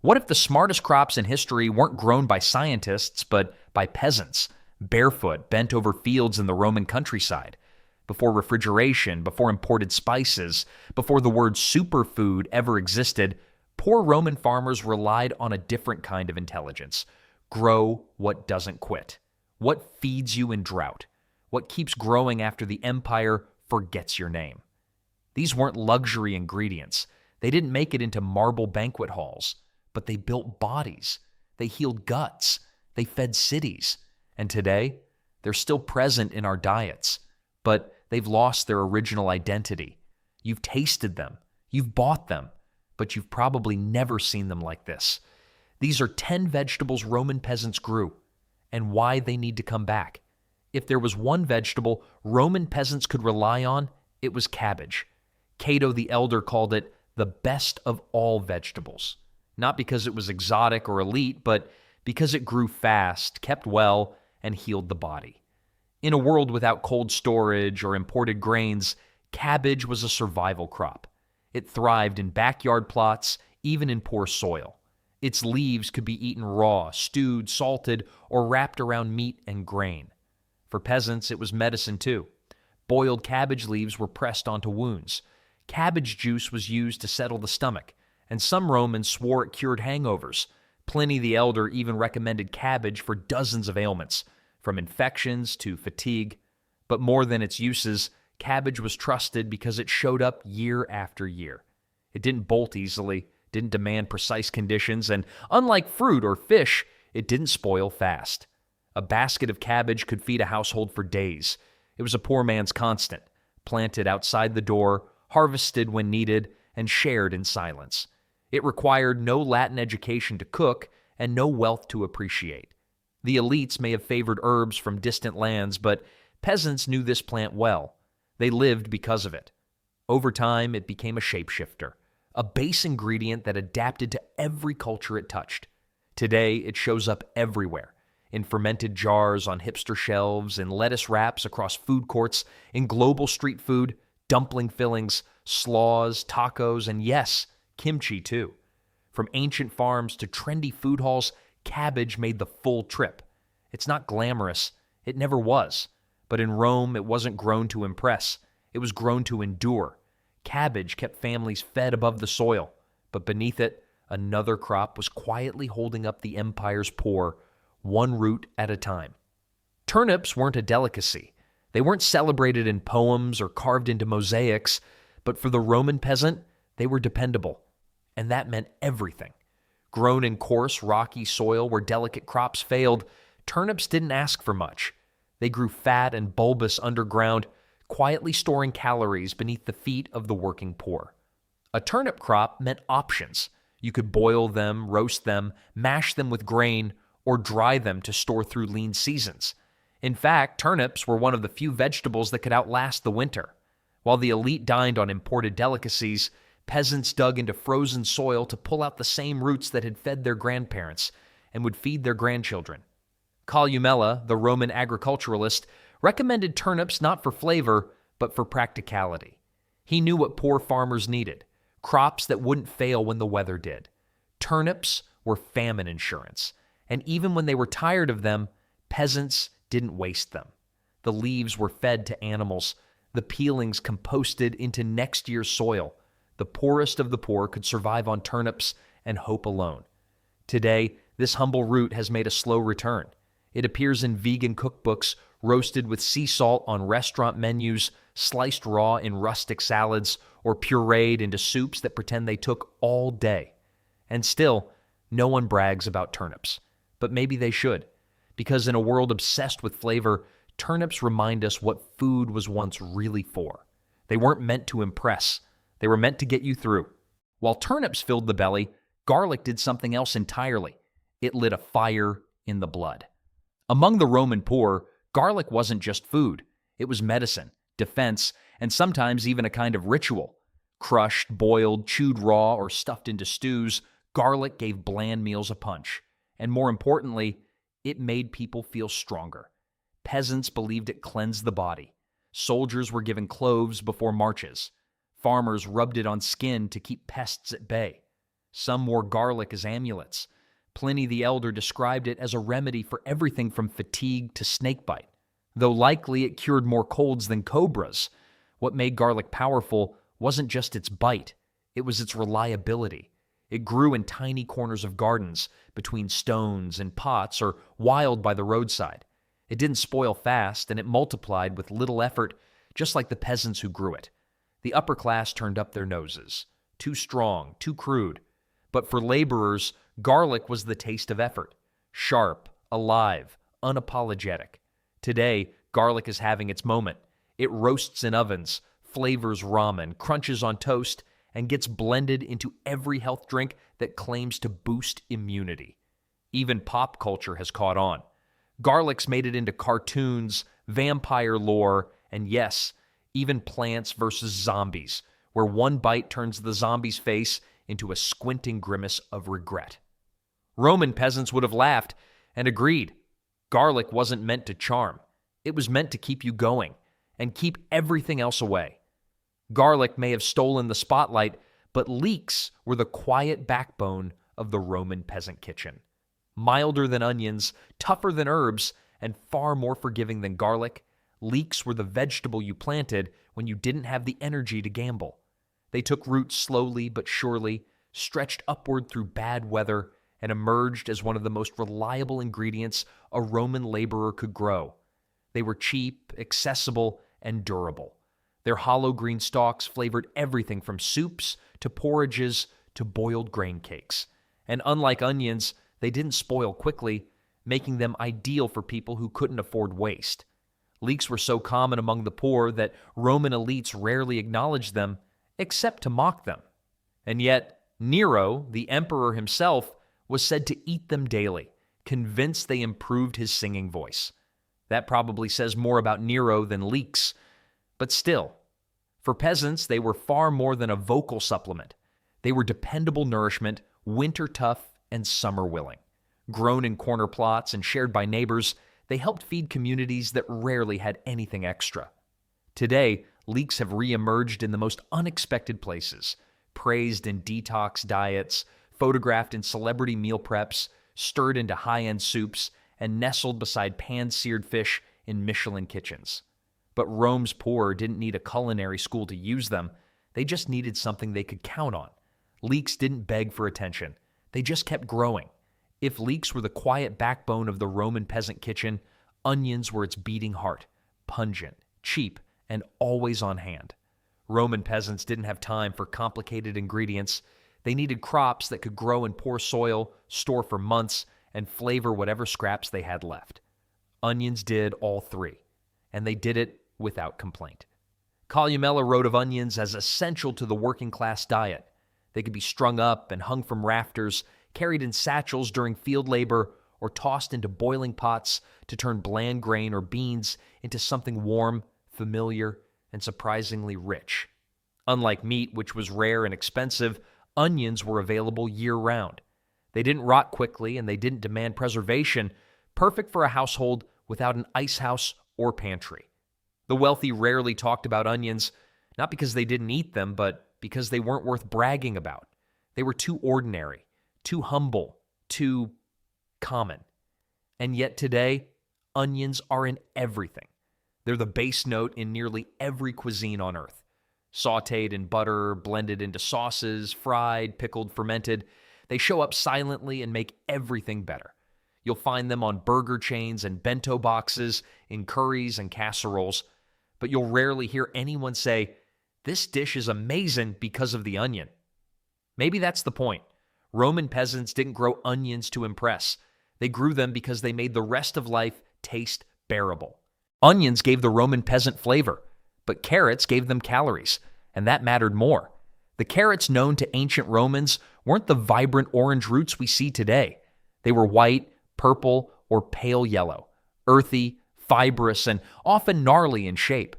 What if the smartest crops in history weren't grown by scientists, but by peasants, barefoot, bent over fields in the Roman countryside? Before refrigeration, before imported spices, before the word superfood ever existed, poor Roman farmers relied on a different kind of intelligence. Grow what doesn't quit. What feeds you in drought? What keeps growing after the empire forgets your name? These weren't luxury ingredients. They didn't make it into marble banquet halls, but they built bodies. They healed guts. They fed cities. And today, they're still present in our diets, but they've lost their original identity. You've tasted them. You've bought them, but you've probably never seen them like this. These are 10 vegetables Roman peasants grew, and why they need to come back. If there was one vegetable Roman peasants could rely on, it was cabbage. Cato the Elder called it the best of all vegetables. Not because it was exotic or elite, but because it grew fast, kept well, and healed the body. In a world without cold storage or imported grains, cabbage was a survival crop. It thrived in backyard plots, even in poor soil. Its leaves could be eaten raw, stewed, salted, or wrapped around meat and grain. For peasants, it was medicine too. Boiled cabbage leaves were pressed onto wounds. Cabbage juice was used to settle the stomach, and some Romans swore it cured hangovers. Pliny the Elder even recommended cabbage for dozens of ailments, from infections to fatigue. But more than its uses, cabbage was trusted because it showed up year after year. It didn't bolt easily, didn't demand precise conditions, and unlike fruit or fish, it didn't spoil fast. A basket of cabbage could feed a household for days. It was a poor man's constant, planted outside the door, harvested when needed, and shared in silence. It required no Latin education to cook and no wealth to appreciate. The elites may have favored herbs from distant lands, but peasants knew this plant well. They lived because of it. Over time, it became a shapeshifter, a base ingredient that adapted to every culture it touched. Today, it shows up everywhere, in fermented jars on hipster shelves, in lettuce wraps across food courts, in global street food, dumpling fillings, slaws, tacos, and yes, kimchi too. From ancient farms to trendy food halls, cabbage made the full trip. It's not glamorous. It never was. But in Rome, it wasn't grown to impress. It was grown to endure. Cabbage kept families fed above the soil, but beneath it, another crop was quietly holding up the empire's poor, one root at a time. Turnips weren't a delicacy. They weren't celebrated in poems or carved into mosaics, but for the Roman peasant, they were dependable. And that meant everything. Grown in coarse, rocky soil where delicate crops failed, turnips didn't ask for much. They grew fat and bulbous underground, quietly storing calories beneath the feet of the working poor. A turnip crop meant options. You could boil them, roast them, mash them with grain, or dry them to store through lean seasons. In fact, turnips were one of the few vegetables that could outlast the winter. While the elite dined on imported delicacies, peasants dug into frozen soil to pull out the same roots that had fed their grandparents and would feed their grandchildren. Columella, the Roman agriculturalist, recommended turnips not for flavor, but for practicality. He knew what poor farmers needed, crops that wouldn't fail when the weather did. Turnips were famine insurance, and even when they were tired of them, peasants didn't waste them. The leaves were fed to animals, the peelings composted into next year's soil. The poorest of the poor could survive on turnips and hope alone. Today, this humble root has made a slow return. It appears in vegan cookbooks, roasted with sea salt on restaurant menus, sliced raw in rustic salads, or pureed into soups that pretend they took all day. And still, no one brags about turnips. But maybe they should, because in a world obsessed with flavor, turnips remind us what food was once really for. They weren't meant to impress. They were meant to get you through. While turnips filled the belly, garlic did something else entirely. It lit a fire in the blood. Among the Roman poor, garlic wasn't just food. It was medicine, defense, and sometimes even a kind of ritual. Crushed, boiled, chewed raw, or stuffed into stews, garlic gave bland meals a punch. And more importantly, it made people feel stronger. Peasants believed it cleansed the body. Soldiers were given cloves before marches. Farmers rubbed it on skin to keep pests at bay. Some wore garlic as amulets. Pliny the Elder described it as a remedy for everything from fatigue to snakebite. Though likely it cured more colds than cobras, what made garlic powerful wasn't just its bite, it was its reliability. It grew in tiny corners of gardens, between stones and pots, or wild by the roadside. It didn't spoil fast, and it multiplied with little effort, just like the peasants who grew it. The upper class turned up their noses. Too strong, too crude. But for laborers, garlic was the taste of effort. Sharp, alive, unapologetic. Today, garlic is having its moment. It roasts in ovens, flavors ramen, crunches on toast, and gets blended into every health drink that claims to boost immunity. Even pop culture has caught on. Garlic's made it into cartoons, vampire lore, and yes, even Plants vs. Zombies, where one bite turns the zombie's face into a squinting grimace of regret. Roman peasants would have laughed and agreed. Garlic wasn't meant to charm. It was meant to keep you going and keep everything else away. Garlic may have stolen the spotlight, but leeks were the quiet backbone of the Roman peasant kitchen. Milder than onions, tougher than herbs, and far more forgiving than garlic, leeks were the vegetable you planted when you didn't have the energy to gamble. They took root slowly but surely, stretched upward through bad weather, and emerged as one of the most reliable ingredients a Roman laborer could grow. They were cheap, accessible, and durable. Their hollow green stalks flavored everything from soups to porridges to boiled grain cakes. And unlike onions, they didn't spoil quickly, making them ideal for people who couldn't afford waste. Leeks were so common among the poor that Roman elites rarely acknowledged them, except to mock them. And yet, Nero, the emperor himself, was said to eat them daily, convinced they improved his singing voice. That probably says more about Nero than leeks. But still, for peasants, they were far more than a vocal supplement. They were dependable nourishment, winter tough and summer willing. Grown in corner plots and shared by neighbors, they helped feed communities that rarely had anything extra. Today, leeks have re-emerged in the most unexpected places, praised in detox diets, photographed in celebrity meal preps, stirred into high-end soups, and nestled beside pan-seared fish in Michelin kitchens. But Rome's poor didn't need a culinary school to use them. They just needed something they could count on. Leeks didn't beg for attention. They just kept growing. If leeks were the quiet backbone of the Roman peasant kitchen, onions were its beating heart, pungent, cheap, and always on hand. Roman peasants didn't have time for complicated ingredients. They needed crops that could grow in poor soil, store for months, and flavor whatever scraps they had left. Onions did all three, and they did it without complaint. Columella wrote of onions as essential to the working class diet. They could be strung up and hung from rafters, carried in satchels during field labor, or tossed into boiling pots to turn bland grain or beans into something warm, familiar, and surprisingly rich. Unlike meat, which was rare and expensive, onions were available year-round. They didn't rot quickly, and they didn't demand preservation, perfect for a household without an ice house or pantry. The wealthy rarely talked about onions, not because they didn't eat them, but because they weren't worth bragging about. They were too ordinary, too humble, too common. And yet today, onions are in everything. They're the base note in nearly every cuisine on earth. Sautéed in butter, blended into sauces, fried, pickled, fermented, they show up silently and make everything better. You'll find them on burger chains and bento boxes, in curries and casseroles, but you'll rarely hear anyone say, "This dish is amazing because of the onion." Maybe that's the point. Roman peasants didn't grow onions to impress. They grew them because they made the rest of life taste bearable. Onions gave the Roman peasant flavor, but carrots gave them calories, and that mattered more. The carrots known to ancient Romans weren't the vibrant orange roots we see today. They were white, purple, or pale yellow, earthy, fibrous, and often gnarly in shape.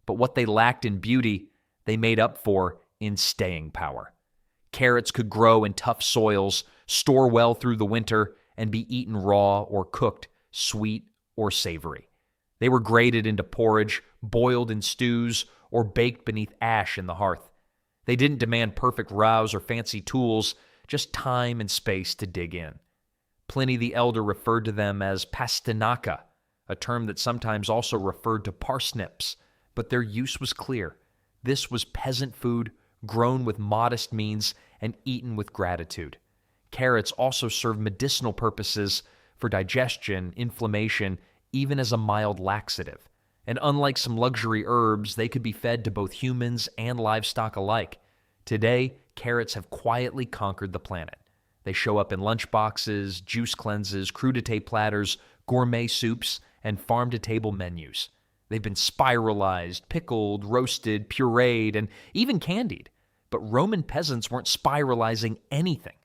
But what they lacked in beauty, they made up for in staying power. Carrots could grow in tough soils, store well through the winter, and be eaten raw or cooked, sweet or savory. They were grated into porridge, boiled in stews, or baked beneath ash in the hearth. They didn't demand perfect rows or fancy tools, just time and space to dig in. Pliny the Elder referred to them as pastinaka, a term that sometimes also referred to parsnips, but their use was clear. This was peasant food, grown with modest means and eaten with gratitude. Carrots also served medicinal purposes for digestion, inflammation, even as a mild laxative. And unlike some luxury herbs, they could be fed to both humans and livestock alike. Today, carrots have quietly conquered the planet. They show up in lunchboxes, juice cleanses, crudité platters, gourmet soups, and farm-to-table menus. They've been spiralized, pickled, roasted, pureed, and even candied. But Roman peasants weren't spiralizing anything.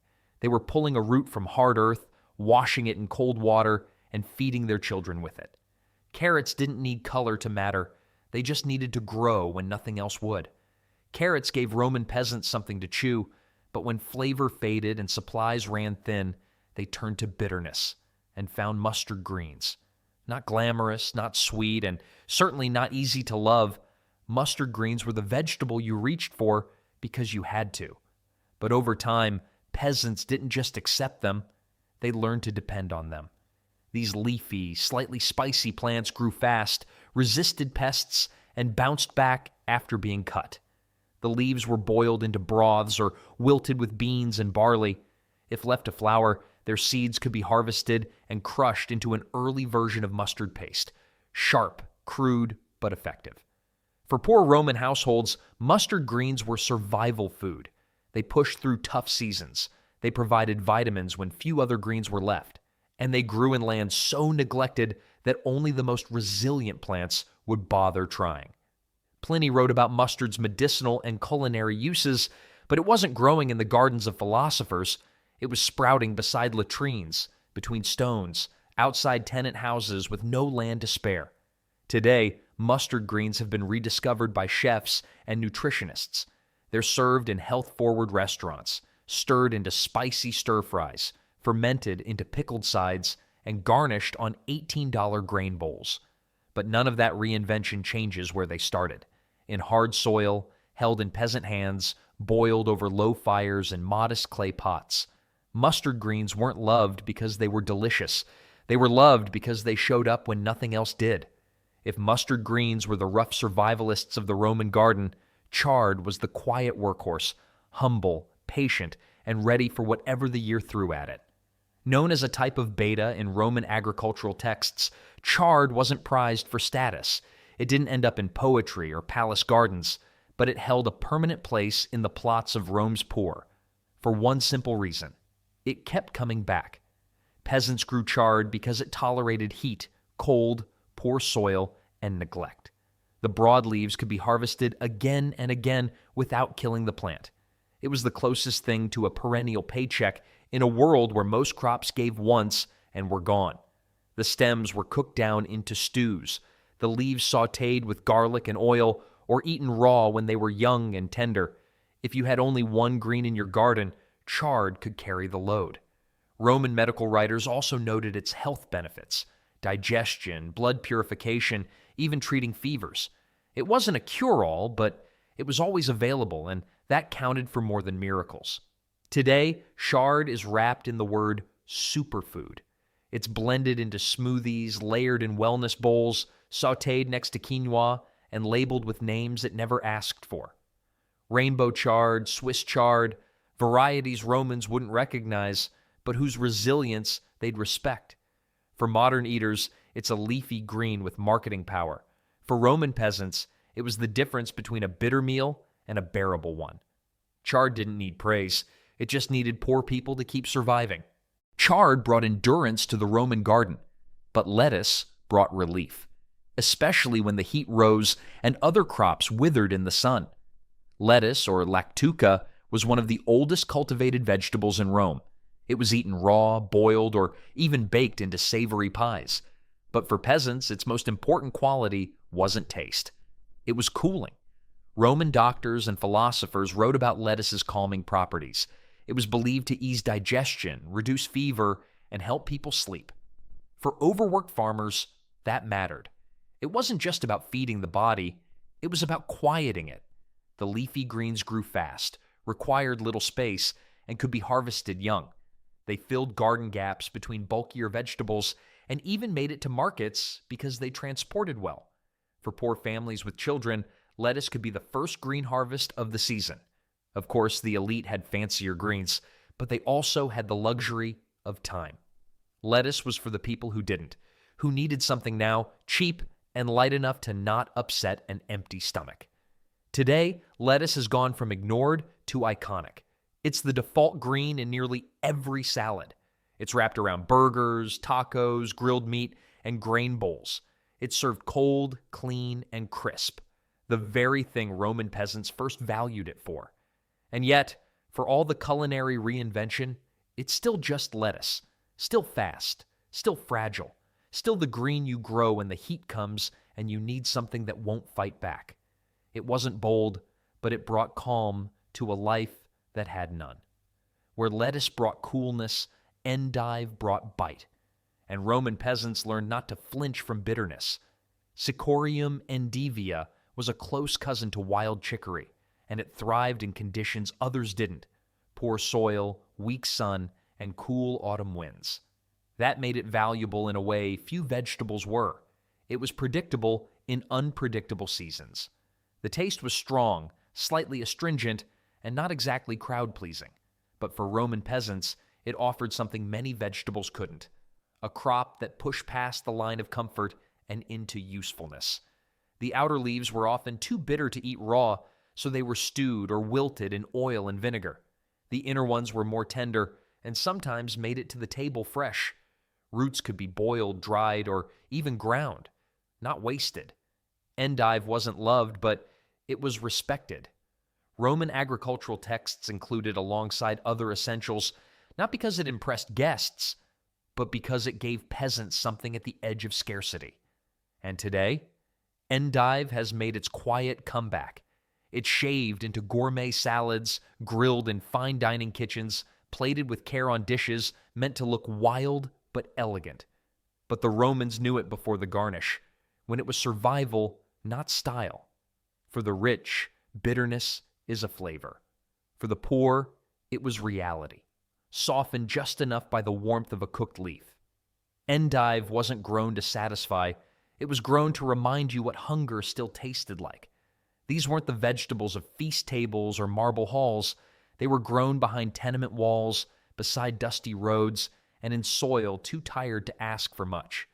They were pulling a root from hard earth, washing it in cold water, and feeding their children with it. Carrots didn't need color to matter. They just needed to grow when nothing else would. Carrots gave Roman peasants something to chew, but when flavor faded and supplies ran thin, they turned to bitterness and found mustard greens. Not glamorous, not sweet, and certainly not easy to love, mustard greens were the vegetable you reached for because you had to. But over time, peasants didn't just accept them, they learned to depend on them. These leafy, slightly spicy plants grew fast, resisted pests, and bounced back after being cut. The leaves were boiled into broths or wilted with beans and barley. If left to flower, their seeds could be harvested and crushed into an early version of mustard paste, sharp, crude, but effective. For poor Roman households, mustard greens were survival food. They pushed through tough seasons. They provided vitamins when few other greens were left. And they grew in land so neglected that only the most resilient plants would bother trying. Pliny wrote about mustard's medicinal and culinary uses, but it wasn't growing in the gardens of philosophers. It was sprouting beside latrines, between stones, outside tenant houses with no land to spare. Today, mustard greens have been rediscovered by chefs and nutritionists. They're served in health-forward restaurants, stirred into spicy stir-fries, fermented into pickled sides, and garnished on $18 grain bowls. But none of that reinvention changes where they started. In hard soil, held in peasant hands, boiled over low fires in modest clay pots. Mustard greens weren't loved because they were delicious. They were loved because they showed up when nothing else did. If mustard greens were the rough survivalists of the Roman garden, chard was the quiet workhorse, humble, patient, and ready for whatever the year threw at it. Known as a type of beta in Roman agricultural texts, chard wasn't prized for status. It didn't end up in poetry or palace gardens, but it held a permanent place in the plots of Rome's poor. For one simple reason: it kept coming back. Peasants grew chard because it tolerated heat, cold, poor soil, and neglect. The broadleaves could be harvested again and again without killing the plant. It was the closest thing to a perennial paycheck in a world where most crops gave once and were gone. The stems were cooked down into stews, the leaves sautéed with garlic and oil, or eaten raw when they were young and tender. If you had only one green in your garden, chard could carry the load. Roman medical writers also noted its health benefits: digestion, blood purification, even treating fevers. It wasn't a cure-all, but it was always available, and that counted for more than miracles. Today, chard is wrapped in the word superfood. It's blended into smoothies, layered in wellness bowls, sautéed next to quinoa, and labeled with names it never asked for. Rainbow chard, Swiss chard, varieties Romans wouldn't recognize, but whose resilience they'd respect. For modern eaters, it's a leafy green with marketing power. For Roman peasants, it was the difference between a bitter meal and a bearable one. Chard didn't need praise. It just needed poor people to keep surviving. Chard brought endurance to the Roman garden, but lettuce brought relief, especially when the heat rose and other crops withered in the sun. Lettuce, or lactuca, was one of the oldest cultivated vegetables in Rome. It was eaten raw, boiled, or even baked into savory pies. But for peasants, its most important quality wasn't taste. It was cooling. Roman doctors and philosophers wrote about lettuce's calming properties. It was believed to ease digestion, reduce fever, and help people sleep. For overworked farmers, that mattered. It wasn't just about feeding the body, it was about quieting it. The leafy greens grew fast, required little space, and could be harvested young. They filled garden gaps between bulkier vegetables and even made it to markets because they transported well. For poor families with children, lettuce could be the first green harvest of the season. Of course, the elite had fancier greens, but they also had the luxury of time. Lettuce was for the people who didn't, who needed something now, cheap and light enough to not upset an empty stomach. Today, lettuce has gone from ignored to iconic. It's the default green in nearly every salad. It's wrapped around burgers, tacos, grilled meat, and grain bowls. It's served cold, clean, and crisp, the very thing Roman peasants first valued it for. And yet, for all the culinary reinvention, it's still just lettuce, still fast, still fragile, still the green you grow when the heat comes and you need something that won't fight back. It wasn't bold, but it brought calm to a life that had none. Where lettuce brought coolness, endive brought bite. And Roman peasants learned not to flinch from bitterness. Cicorium endivia was a close cousin to wild chicory, and it thrived in conditions others didn't: poor soil, weak sun, and cool autumn winds. That made it valuable in a way few vegetables were. It was predictable in unpredictable seasons. The taste was strong, slightly astringent, and not exactly crowd-pleasing. But for Roman peasants, it offered something many vegetables couldn't: a crop that pushed past the line of comfort and into usefulness. The outer leaves were often too bitter to eat raw, so they were stewed or wilted in oil and vinegar. The inner ones were more tender and sometimes made it to the table fresh. Roots could be boiled, dried, or even ground, not wasted. Endive wasn't loved, but it was respected. Roman agricultural texts included alongside other essentials, not because it impressed guests, but because it gave peasants something at the edge of scarcity. And today, endive has made its quiet comeback. It's shaved into gourmet salads, grilled in fine dining kitchens, plated with care on dishes, meant to look wild but elegant. But the Romans knew it before the garnish, when it was survival, not style. For the rich, bitterness is a flavor. For the poor, it was reality, softened just enough by the warmth of a cooked leaf. Endive wasn't grown to satisfy, it was grown to remind you what hunger still tasted like. These weren't the vegetables of feast tables or marble halls. They were grown behind tenement walls, beside dusty roads, and in soil too tired to ask for much.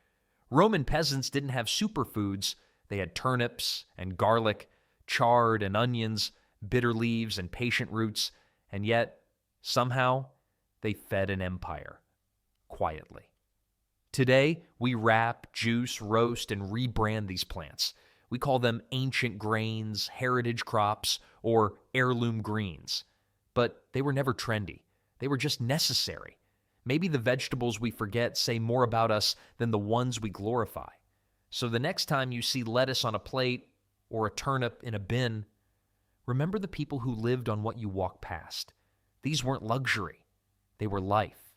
Roman peasants didn't have superfoods. They had turnips and garlic, chard and onions, bitter leaves and patient roots, and yet, somehow, they fed an empire, quietly. Today, we wrap, juice, roast, and rebrand these plants. We call them ancient grains, heritage crops, or heirloom greens. But they were never trendy. They were just necessary. Maybe the vegetables we forget say more about us than the ones we glorify. So the next time you see lettuce on a plate or a turnip in a bin, remember the people who lived on what you walk past. These weren't luxury. They were life.